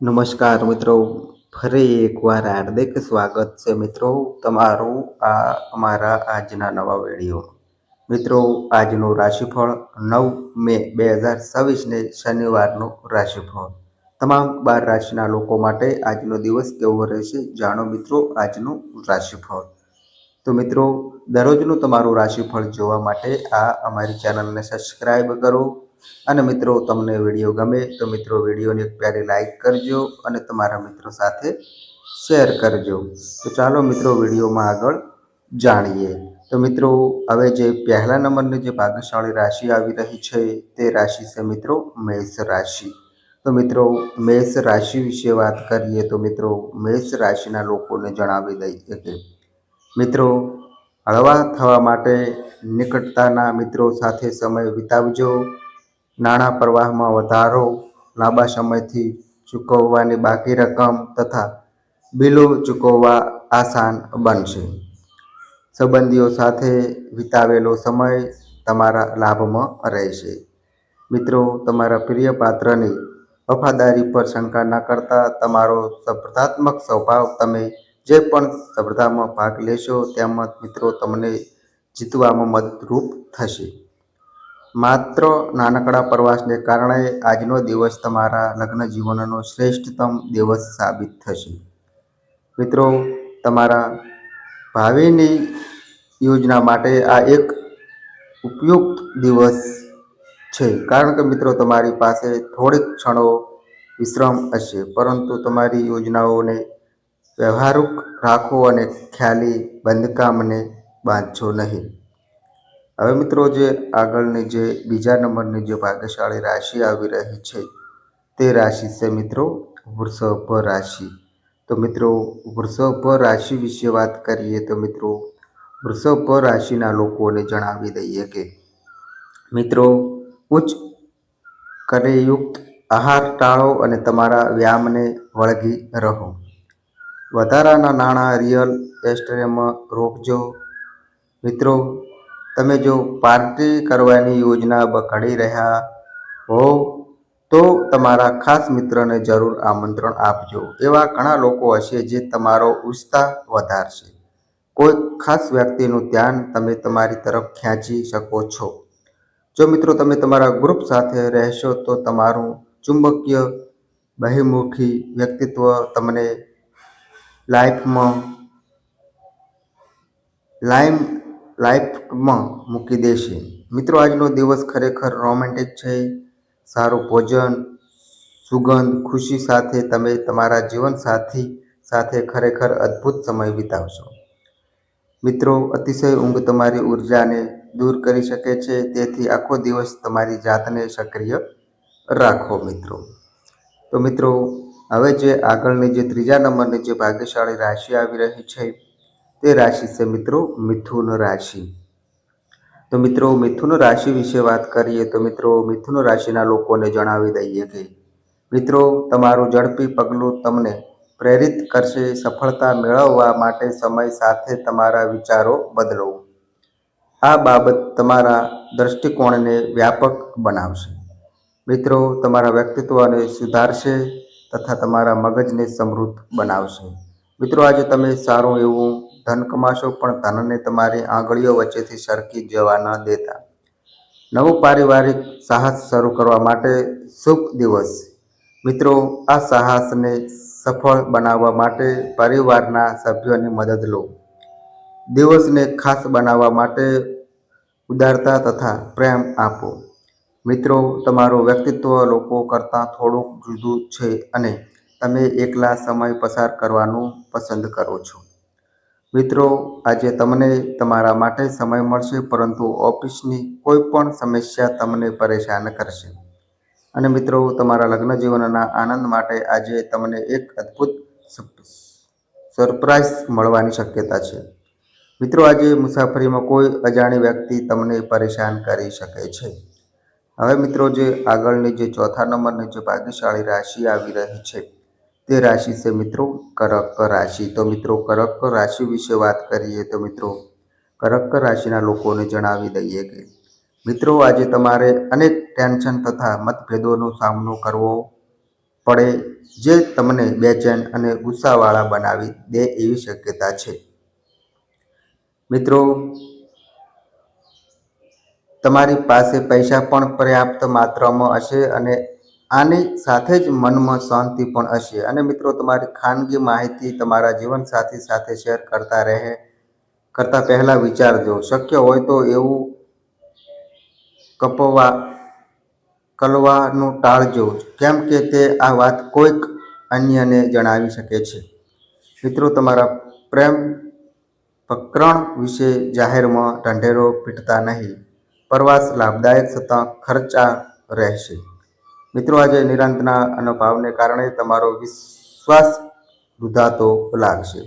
નમસ્કાર મિત્રો, ફરી એકવાર હાર્દિક સ્વાગત છે મિત્રો તમારું અમારા આજના નવા વિડીયો. મિત્રો, આજનું રાશિફળ 9 મે 2026 ને શનિવારનું રાશિફળ. તમામ 12 રાશિના લોકો માટે આજનો દિવસ કેવો રહેશે જાણો મિત્રો આજનું રાશિફળ. તો મિત્રો, દરરોજનું તમારું રાશિફળ જોવા માટે અમારી ચેનલને સબસ્ક્રાઈબ કરો. અને મિત્રો, તમને વિડીયો ગમે તો મિત્રો વિડીયોને એક પ્યારી લાઈક કરજો અને તમારા મિત્રો સાથે શેર કરજો. તો ચાલો મિત્રો વિડીયોમાં આગળ જાણીએ. તો મિત્રો, હવે જે પહેલા નંબરની જે ભાગ્યશાળી રાશિ આવી રહી છે તે રાશિ છે મિત્રો મેષ રાશિ. તો મિત્રો, મેષ રાશિ વિશે વાત કરીએ તો મિત્રો, મેષ રાશિના લોકોને જણાવી દઈએ કે મિત્રો, હળવા થવા માટે નિકટતાના મિત્રો સાથે સમય વિતાવજો. નાણાં પ્રવાહમાં વધારો, લાંબા સમયથી ચૂકવવાની બાકી રકમ તથા બિલો ચૂકવવા આસાન બનશે. સંબંધીઓ સાથે વિતાવેલો સમય તમારા લાભમાં રહેશે. મિત્રો, તમારા પ્રિય પાત્રની વફાદારી પર શંકા ન કરતા તમારો સ્પર્ધાત્મક સ્વભાવ, તમે જે પણ સ્પર્ધામાં ભાગ લેશો તેમાં મિત્રો તમને જીતવામાં મદદરૂપ થશે. માત્ર નાનકડા પ્રવાસને કારણે આજનો દિવસ તમારા લગ્ન જીવનનો શ્રેષ્ઠતમ દિવસ સાબિત થશે. મિત્રો, તમારા ભાવિની યોજના માટે આ એક ઉપયુક્ત દિવસ છે, કારણ કે મિત્રો તમારી પાસે થોડીક ક્ષણો વિશ્રામ હશે, પરંતુ તમારી યોજનાઓને વ્યવહારિક રાખો અને ખ્યાલી બંધકામને બાંધશો નહીં. હવે મિત્રો, જે આગળની જે બીજા નંબરની જે ભાગ્યશાળી રાશિ આવી રહી છે તે રાશિ છે મિત્રો વૃષભ રાશિ. તો મિત્રો, વૃષભ રાશિ વિશે વાત કરીએ તો મિત્રો, વૃષભ રાશિના લોકોને જણાવી દઈએ કે મિત્રો, ઉચ્ચ કરેયુક્ત આહાર ટાળો અને તમારા વ્યાયામને વળગી રહો. વધારાના નાણાં રિયલ એસ્ટેટમાં રોકજો. મિત્રો, તમે જો પાર્ટી કરવાની યોજના ઘડી રહ્યા હો તો તમારા ખાસ મિત્રને જરૂર આમંત્રણ આપજો. એવા ઘણા લોકો હશે જે તમારો ઉત્સાહ વધારશે. કોઈ ખાસ વ્યક્તિનું ધ્યાન તમે તમારી તરફ ખેંચી શકો છો. જો મિત્રો તમે તમારા ગ્રુપ સાથે રહેશો તો તમારું ચુંબકીય બહિર્મુખી વ્યક્તિત્વ તમને લાઈફમાં મૂકી દેશે. મિત્રો, આજનો દિવસ ખરેખર રોમેન્ટિક છે. સારું ભોજન, સુગંધ, ખુશી સાથે તમે તમારા જીવનસાથી સાથે ખરેખર અદ્ભુત સમય વિતાવશો. મિત્રો, અતિશય ઊંઘ તમારી ઉર્જાને દૂર કરી શકે છે, તેથી આખો દિવસ તમારી જાતને સક્રિય રાખો મિત્રો. તો મિત્રો, હવે જે આગળની જે ત્રીજા નંબરની જે ભાગ્યશાળી રાશિ આવી રહી છે તે રાશિ છે મિત્રો મિથુન રાશિ. તો મિત્રો, મિથુન રાશિ વિશે વાત કરીએ તો મિત્રો, મિથુન રાશિના લોકોને જણાવી દઈએ કે મિત્રો, તમારું ઝડપી પગલું તમને પ્રેરિત કરશે. સફળતા મેળવવા માટે સમય સાથે તમારા વિચારો બદલો. આ બાબત તમારા દૃષ્ટિકોણને વ્યાપક બનાવશે. મિત્રો, તમારા વ્યક્તિત્વને સુધારશે તથા તમારા મગજને સમૃદ્ધ બનાવશે. મિત્રો, આજે તમે સારું એવું ધન કમાશો, પણ ધનને તમારી આંગળીઓ વચ્ચેથી સરકી જવા ન દેતા. નવું પારિવારિક સાહસ શરૂ કરવા માટે શુભ દિવસ. મિત્રો, આ સાહસને સફળ બનાવવા માટે પરિવારના સભ્યોની મદદ લો. દિવસને ખાસ બનાવવા માટે ઉદારતા તથા પ્રેમ આપો. મિત્રો, તમારું વ્યક્તિત્વ લોકો કરતાં થોડુંક જુદું છે અને તમે એકલા સમય પસાર કરવાનું પસંદ કરો છો. મિત્રો, આજે તમને તમારા માટે સમય મળશે, પરંતુ ઓફિસની કોઈ પણ સમસ્યા તમને પરેશાન કરશે. અને મિત્રો, તમારા લગ્ન જીવનના આનંદ માટે આજે તમને એક અદ્ભુત સરપ્રાઈઝ મળવાની શક્યતા છે. મિત્રો, આજે મુસાફરીમાં કોઈ અજાણી વ્યક્તિ તમને પરેશાન કરી શકે છે. હવે મિત્રો, જે આગળની જે ચોથા નંબરની જે ભાગ્યશાળી રાશિ આવી રહી છે તે રાશિ છે મિત્રો કર્ક રાશિ. તો મિત્રો, કર્ક રાશિ વિશે વાત કરીએ તો મિત્રો, કર્ક રાશિના લોકોને જણાવી દઈએ કે મિત્રો, આજે તમારે અનેક ટેન્શન તથા મતભેદોનો સામનો કરવો પડે જે તમને બેચેન અને ગુસ્સાવાળા બનાવી દે એવી શક્યતા છે. મિત્રો, તમારી પાસે પૈસા પણ પર્યાપ્ત માત્રામાં હશે અને આની સાથે જ મનમાં શાંતિ પણ હશે. અને મિત્રો, તમારી ખાનગી માહિતી તમારા જીવનસાથી સાથે શેર કરતા પહેલા વિચારજો. શક્ય હોય તો એવું કલવાનું ટાળજો, કેમ કે તે આ વાત કોઈક અન્યને જણાવી શકે છે. મિત્રો, તમારા પ્રેમ પ્રકરણ વિશે જાહેરમાં ઢંઢેરો પીટતા નહીં. પ્રવાસ લાભદાયક છતાં ખર્ચા રહેશે. મિત્રો, આજે નિરાંતના અનુભવને કારણે તમારો વિશ્વાસ રૂધાતો લાગશે.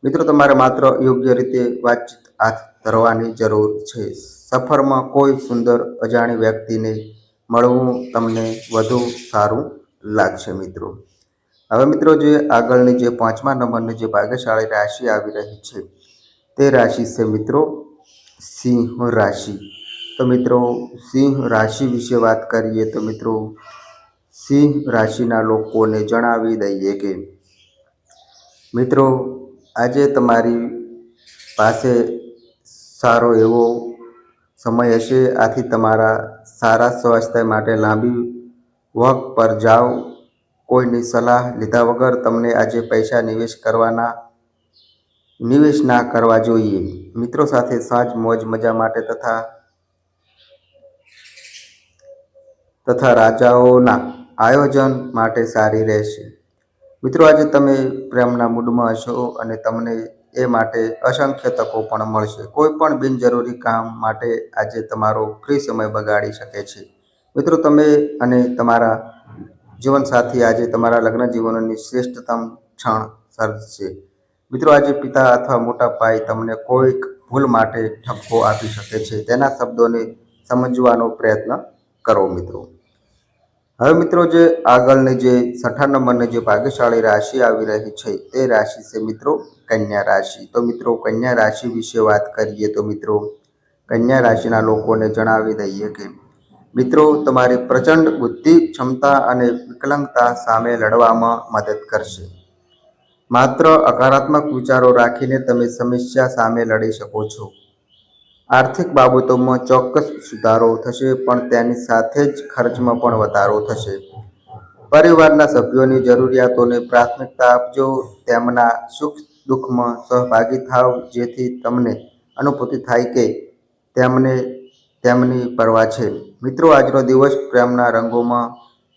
મિત્રો, તમારે માત્ર યોગ્ય રીતે વાતચીત હાથ ધરવાની જરૂર છે. સફરમાં કોઈ સુંદર અજાણી વ્યક્તિને મળવું તમને વધુ સારું લાગશે. મિત્રો, હવે મિત્રો, જે આગળની જે 5મા નંબરની જે ભાગ્યશાળી રાશિ આવી રહી છે તે રાશિ છે મિત્રો સિંહ રાશિ. તો મિત્રો, સિંહ રાશિ વિશે વાત કરીએ તો મિત્રો, સિંહ રાશિના લોકોને જણાવી દઈએ કે મિત્રો, આજે તમારી પાસે સારો એવો સમય હશે. આથી તમારા સારા સ્વાસ્થ્ય માટે લાંબી વોક પર જાઓ. કોઈની સલાહ લીધા વગર તમને આજે પૈસા નિવેશ ના કરવા જોઈએ. મિત્રો સાથે સાંજ મોજ મજા માટે તથા રાજાઓના આયોજન માટે સારી રહેશે. મિત્રો, આજે તમે પ્રેમના મૂડમાં હશો અને તમને એ માટે અસંખ્ય તકો પણ મળશે. કોઈ પણ બિનજરૂરી કામ માટે આજે તમારો ફ્રી સમય બગાડી શકે છે. મિત્રો, તમે અને તમારા જીવનસાથી આજે તમારા લગ્ન જીવનની શ્રેષ્ઠતમ ક્ષણ સર્જશે. મિત્રો, આજે પિતા અથવા મોટા ભાઈ તમને કોઈક ભૂલ માટે ઠપકો આપી શકે છે. તેના શબ્દોને સમજવાનો પ્રયત્ન કરો. મિત્રો, હવે મિત્રો, જે આગળની જે 6ઠા નંબરની જે ભાગ્યશાળી રાશિ આવી રહી છે તે રાશિ છે મિત્રો કન્યા રાશિ. તો મિત્રો, કન્યા રાશિ વિશે વાત કરીએ તો મિત્રો, કન્યા રાશિના લોકોને જણાવી દઈએ કે મિત્રો, તમારી પ્રચંડ બુદ્ધિ ક્ષમતા અને વિકલાંગતા સામે લડવામાં મદદ કરશે. માત્ર હકારાત્મક વિચારો રાખીને તમે સમસ્યા સામે લડી શકો છો. આર્થિક બાબતોમાં ચોક્કસ સુધારો થશે, પણ તેની સાથે જ ખર્ચમાં પણ વધારો થશે. પરિવારના સભ્યોની જરૂરિયાતોને પ્રાથમિકતા આપજો. તેમના સુખ દુઃખમાં સહભાગી થાવ, જેથી તમને અનુભૂતિ થાય કે તેમને તેમની પરવા છે. મિત્રો, આજનો દિવસ પ્રેમના રંગોમાં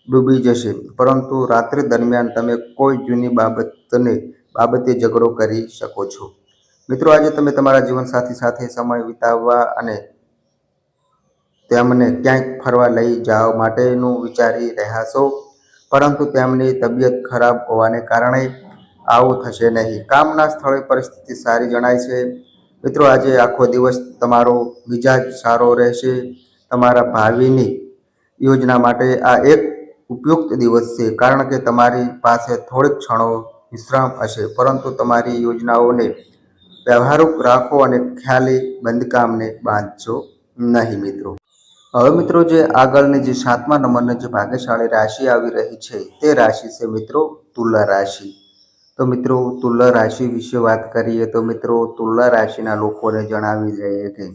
ડૂબી જશે, પરંતુ રાત્રિ દરમિયાન તમે કોઈ જૂની બાબતે ઝઘડો કરી શકો છો. મિત્રો, આજે તમે તમારા જીવનસાથી સાથે સમય વિતાવવા અને તેમને ક્યાંક ફરવા લઈ જવા માટેનું વિચારી રહ્યા છો, પરંતુ તેમની તબિયત ખરાબ હોવાને કારણે આવું થશે નહીં. કામના સ્થળે પરિસ્થિતિ સારી જણાય છે. મિત્રો, આજે આખો દિવસ તમારો મિજાજ સારો રહેશે. તમારા ભાવિની યોજના માટે આ એક ઉપયુક્ત દિવસ છે, કારણ કે તમારી પાસે થોડીક ક્ષણો વિશ્રામ હશે, પરંતુ તમારી યોજનાઓને વ્યવહારુ રાખો અને ખ્યાલી બંધકામને બાંધશો નહીં. મિત્રો, હવે મિત્રો, જે આગળની જે 7મા નંબરની જે ભાગ્યશાળી રાશિ આવી રહી છે તે રાશિ છે મિત્રો તુલા રાશિ. તો મિત્રો, તુલા રાશિ વિશે વાત કરીએ તો મિત્રો, તુલા રાશિના લોકોને જણાવી દઈએ કે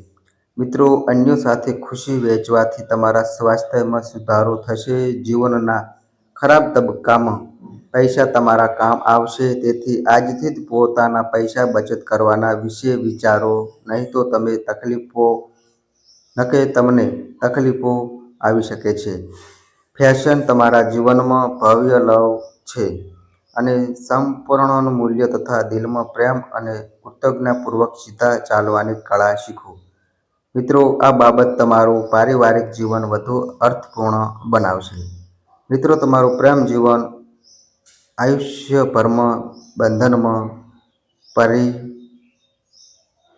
મિત્રો, અન્યો સાથે ખુશી વહેંચવાથી તમારા સ્વાસ્થ્યમાં સુધારો થશે. જીવનના ખરાબ તબક્કામાં પૈસા તમારા કામ આવશે. તેથી આજથી જ પોતાના પૈસા બચત કરવાના વિશે વિચારો, નહીં તો તમને તકલીફો આવી શકે છે. ફેશન તમારા જીવનમાં ભવ્ય લવ છે અને સંપૂર્ણ મૂલ્ય તથા દિલમાં પ્રેમ અને કૃતજ્ઞતાપૂર્વક સીધા ચાલવાની કળા શીખો. મિત્રો, આ બાબત તમારું પારિવારિક જીવન વધુ અર્થપૂર્ણ બનાવશે. મિત્રો, તમારું પ્રેમ જીવન આયુષ્યભરમાં બંધનમાં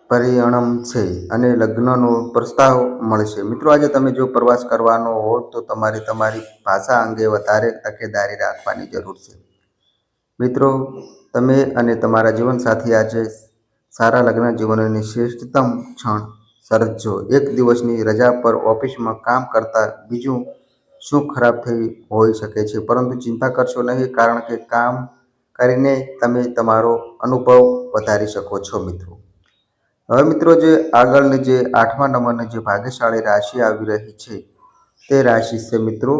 પરિણમશે અને લગ્નનો પ્રસ્તાવ મળશે. મિત્રો, આજે તમે જો પ્રવાસ કરવાનો હો તો તમારી ભાષા અંગે વધારે તકેદારી રાખવાની જરૂર છે. મિત્રો, તમે અને તમારા જીવનસાથી આજે સારા લગ્ન જીવનની શ્રેષ્ઠતમ ક્ષણ સર્જશો. એક દિવસની રજા પર ઓફિસમાં કામ કરતા બીજું શું ખરાબ થઈ હોઈ શકે છે, પરંતુ ચિંતા કરશો નહીં, કારણ કે કામ કરીને તમે તમારો અનુભવ વધારી શકો છો મિત્રો. હવે મિત્રો, જે આગળની જે 8મા નંબરની જે ભાગ્યશાળી રાશિ આવી રહી છે તે રાશિ છે મિત્રો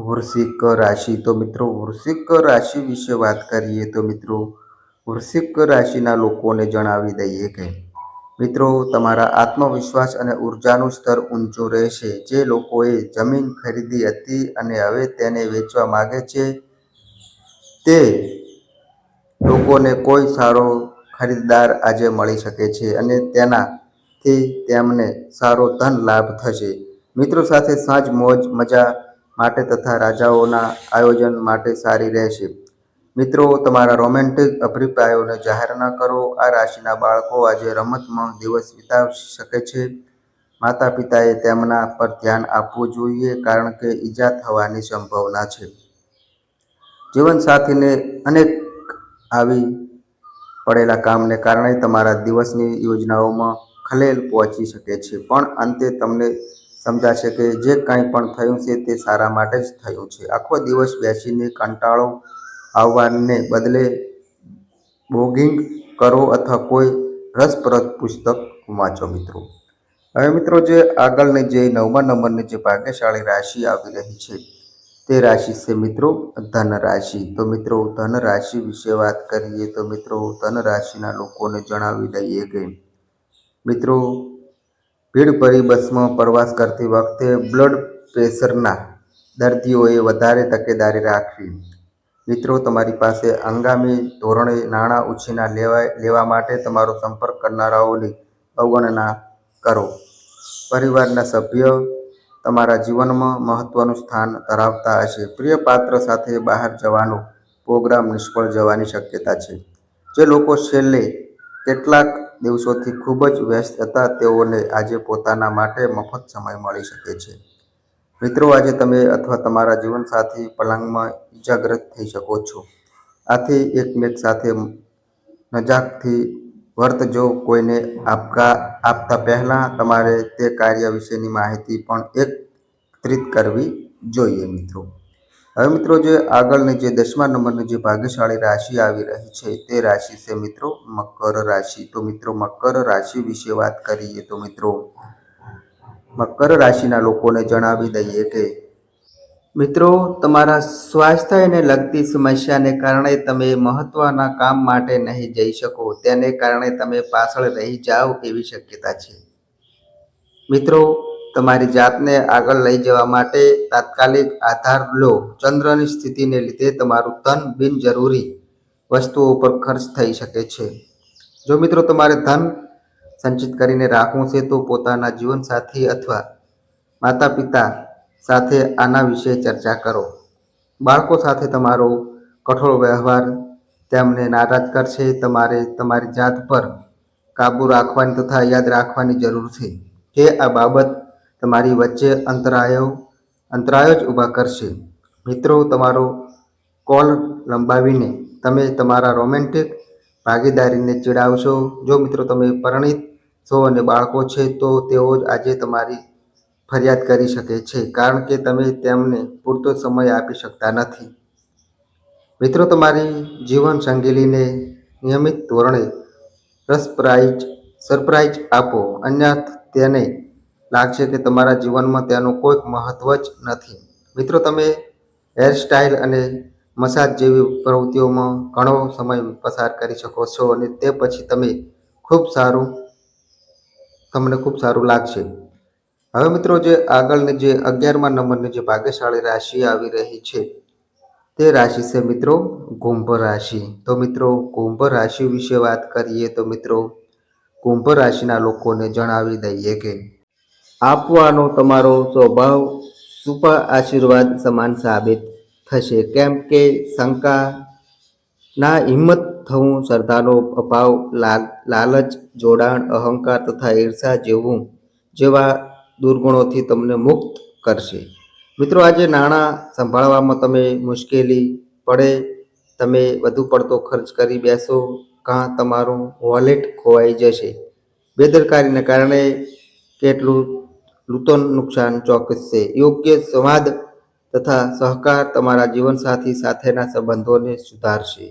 વૃશ્ચિક રાશિ. તો મિત્રો, વૃશ્ચિક રાશિ વિશે વાત કરીએ તો મિત્રો, વૃશ્ચિક રાશિના લોકોને જણાવી દઈએ કે મિત્રો, તમારા આત્મવિશ્વાસ અને ઉર્જાનું સ્તર ઊંચું રહેશે. જે લોકોએ જમીન ખરીદી હતી અને હવે તેને વેચવા માંગે છે, તે લોકોને કોઈ સારો ખરીદદાર આજે મળી શકે છે અને તેનાથી તેમને સારો ધન લાભ થશે. મિત્રો સાથે સાંજ મોજ મજા માટે તથા રાજાઓના આયોજન માટે સારી રહેશે. મિત્રો, તમારા રોમેન્ટિક અભિપ્રાયોને જાહેર ન કરો. આ રાશિના બાળકો આજે રમતમાં દિવસ વિતાવી શકે છે. માતા પિતાએ તેમના પર ધ્યાન આપવું જોઈએ, કારણ કે ઈજા થવાની સંભાવના છે. જીવનસાથીને અનેક આવી પડેલા કામને કારણે તમારા દિવસની યોજનાઓમાં ખલેલ પહોંચી શકે છે, પણ અંતે તમને સમજાશે કે જે કંઈ પણ થયું છે તે સારા માટે જ થયું છે. આખો દિવસ બેસીને કંટાળો આવવાને બદલે બ્લોગિંગ કરો અથવા કોઈ રસપ્રદ પુસ્તક વાંચો મિત્રો. હવે મિત્રો, જે આગળની જે 9મા નંબરની જે ભાગ્યશાળી રાશિ આવી રહી છે તે રાશિ છે મિત્રો ધન રાશિ. તો મિત્રો, ધન રાશિ વિશે વાત કરીએ તો મિત્રો, ધન રાશિના લોકોને જણાવી દઈએ કે મિત્રો, ભીડભરી બસમાં પ્રવાસ કરતી વખતે બ્લડ પ્રેશરના દર્દીઓએ વધારે તકેદારી રાખવી. મિત્રો, તમારી પાસે આગામી ધોરણે નાણાં ઉછીના લેવા માટે તમારો સંપર્ક કરનારાઓની અવગણના કરો. પરિવારના સભ્ય તમારા જીવનમાં મહત્વનું સ્થાન ધરાવતા હશે. પ્રિય પાત્ર સાથે બહાર જવાનો પ્રોગ્રામ નિષ્ફળ જવાની શક્યતા છે. જે લોકો છેલ્લે કેટલાક દિવસોથી ખૂબ જ વ્યસ્ત હતા, તેઓને આજે પોતાના માટે મફત સમય મળી શકે છે. મિત્રો, આજે તમે અથવા તમારા જીવનસાથી પલંગમાં ઇજાગ્રસ્ત થઈ શકો છો. આથી એકમેક સાથે નજાકથી વર્તજો. કોઈને આપતા પહેલા તમારે તે કાર્ય વિશેની માહિતી પણ એકત્રિત કરવી જોઈએ મિત્રો. હવે મિત્રો, જે આગળની જે 10મા નંબરની જે ભાગ્યશાળી રાશિ આવી રહી છે તે રાશિ છે મિત્રો મકર રાશિ. તો મિત્રો, મકર રાશિ વિશે વાત કરીએ તો મિત્રો, મકર રાશિના લોકોને જણાવી દઈએ કે મિત્રો, તમારા સ્વાસ્થ્યને લગતી સમસ્યાને કારણે તમે મહત્વના કામ માટે નહીં જઈ શકો. તેને કારણે તમે પાછળ રહી જાઓ એવી શક્યતા છે. મિત્રો, તમારી જાતને આગળ લઈ જવા માટે તાત્કાલિક આધાર લો. ચંદ્રની સ્થિતિને લીધે તમારું ધન બિનજરૂરી વસ્તુઓ પર ખર્ચ થઈ શકે છે. જો મિત્રો, તમારે ધન સંચિત કરીને રાખવું છે તો પોતાના જીવનસાથી અથવા માતા પિતા સાથે આના વિશે ચર્ચા કરો. બાળકો સાથે તમારો કઠોર વ્યવહાર તેમને નારાજ કરશે. તમારે તમારી જાત પર કાબૂ રાખવાની તથા યાદ રાખવાની જરૂર છે કે આ બાબત તમારી વચ્ચે અંતરાયો જ ઊભા કરશે. મિત્રો, તમારો કોલ લંબાવીને તમે તમારા રોમેન્ટિક ભાગીદારીને ચીડાવશો. જો મિત્રો, તમે પરિણીત છો અને બાળકો છે તો તેઓ જ આજે તમારી ફરિયાદ કરી શકે છે, કારણ કે તમે તેમને પૂરતો સમય આપી શકતા નથી. મિત્રો, તમારી જીવન સંગીને નિયમિત ધોરણે સરપ્રાઈઝ આપો, અન્યથા તેને લાગશે કે તમારા જીવનમાં તેનું કોઈ મહત્વ જ નથી. મિત્રો, તમે હેરસ્ટાઇલ અને મસાજ જેવી પ્રવૃત્તિઓમાં ઘણો સમય પસાર કરી શકો છો અને તે પછી તમને ખૂબ સારું લાગશે. હવે મિત્રો, જે આગળની જે 11મા નંબરની જે ભાગ્યશાળી રાશિ આવી રહી છે તે રાશિ છે મિત્રો કુંભ રાશિ. તો મિત્રો, કુંભ રાશિ વિશે વાત કરીએ તો મિત્રો, કુંભ રાશિના લોકોને જણાવી દઈએ કે આપવાનો તમારો સ્વભાવ શુભ આશીર્વાદ સમાન સાબિત થશે. કેમ કે શંકા ના હિંમત થવું, શ્રદ્ધાનો અભાવ, લાલચ, જોડાણ, અહંકાર તથા ઈર્ષા જેવા દુર્ગુણોથી તમને મુક્ત કરશે. મિત્રો, આજે નાણાં સંભાળવામાં તમે મુશ્કેલી પડે. તમે વધુ પડતો ખર્ચ કરી બેસો કાં તમારું વોલેટ ખોવાઈ જશે. બેદરકારીને કારણે કેટલું નુકસાન ચોક્કસ છે. યોગ્ય સંવાદ તથા સહકાર તમારા જીવનસાથી સાથેના સંબંધોને સુધારશે.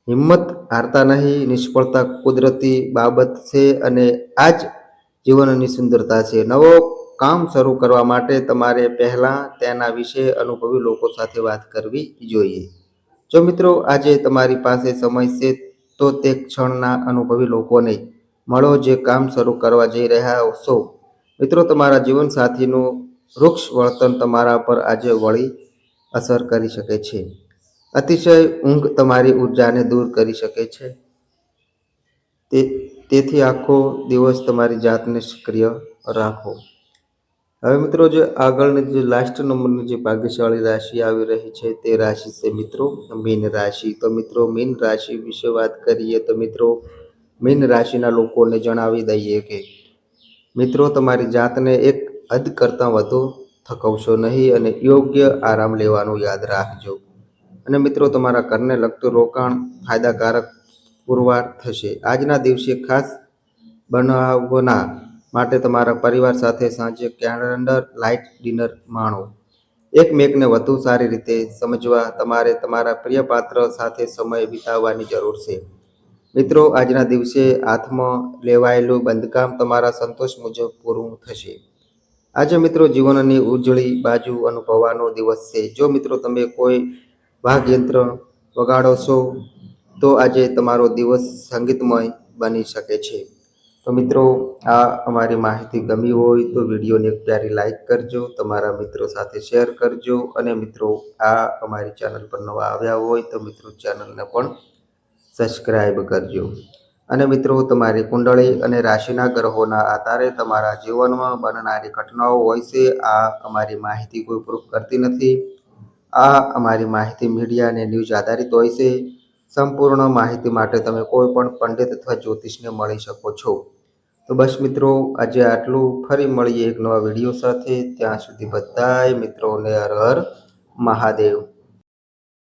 હિંમત હારતા નહીં. નિષ્ફળતા કુદરતી બાબત છે અને આ જ જીવનની સુંદરતા છે. નવો કામ શરૂ કરવા માટે તમારે પહેલાં તેના વિશે અનુભવી લોકો સાથે વાત કરવી જોઈએ. જો મિત્રો આજે તમારી પાસે સમય છે તો તે ક્ષણના અનુભવી લોકોને મળો જે કામ શરૂ કરવા જઈ રહ્યા છો. મિત્રો તમારા જીવનસાથીનું વૃક્ષ વર્તન તમારા પર આજે વળી અસર કરી શકે છે. અતિશય ઊંઘ તમારી ઉર્જાને દૂર કરી શકે છે. તેથી આખો દિવસ તમારી જાતને સક્રિય રાખો. હવે મિત્રો જે આગળની જે લાસ્ટ નંબરની જે ભાગ્યશાળી રાશિ આવી રહી છે તે રાશિ છે મિત્રો મીન રાશિ. તો મિત્રો મીન રાશિ વિશે વાત કરીએ તો મિત્રો મીન રાશિના લોકોને જણાવી દઈએ કે મિત્રો તમારી જાતને એક હદ કરતાં વધુ થકવશો નહીં અને યોગ્ય આરામ લેવાનું યાદ રાખજો. અને મિત્રો તમારા ઘરને લગતું રોકાણ ફાયદાકારક પુરવાર થશે. આજના દિવસે ખાસ બનાવના માટે તમારા પરિવાર સાથે સાંજે કેન્ડલ લાઇટ ડિનર માણો. એકમેકને વધુ સારી રીતે સમજવા તમારે તમારા પ્રિય પાત્ર સાથે સમય વિતાવવાની જરૂર છે. મિત્રો આજના દિવસે હાથમાં લેવાયેલું બંધકામ તમારા સંતોષ મુજબ પૂરું થશે. આજે મિત્રો જીવનની ઉજળી બાજુ અનુભવવાનો દિવસ છે. જો મિત્રો તમે કોઈ વાદ્યયંત્ર વગાડો છો તો આજે તમારો દિવસ સંગીતમય બની શકે છે. તો મિત્રો આ અમારી માહિતી ગમી હોય તો વિડીયોને એક પ્યારી લાઈક કરજો, તમારા મિત્રો સાથે શેર કરજો અને મિત્રો આ અમારી ચેનલ પર નવા આવ્યા હોય તો મિત્રો ચેનલને પણ સબસ્ક્રાઈબ કરજો. અને મિત્રો તમારી કુંડળી અને રાશિના ગ્રહોના આધારે તમારા જીવનમાં બનનારી ઘટનાઓ હોય છે. આ અમારી માહિતી કોઈ પ્રૂફ કરતી નથી. આ અમારી માહિતી મીડિયા અને ન્યૂઝ આધારિત હોય છે. સંપૂર્ણ માહિતી માટે તમે કોઈ પણ પંડિત અથવા જ્યોતિષને મળી શકો છો. તો બસ મિત્રો આજે આટલું. ફરી મળીએ એક નવા વિડીયો સાથે. ત્યાં સુધી બધાય મિત્રોને હર હર મહાદેવ.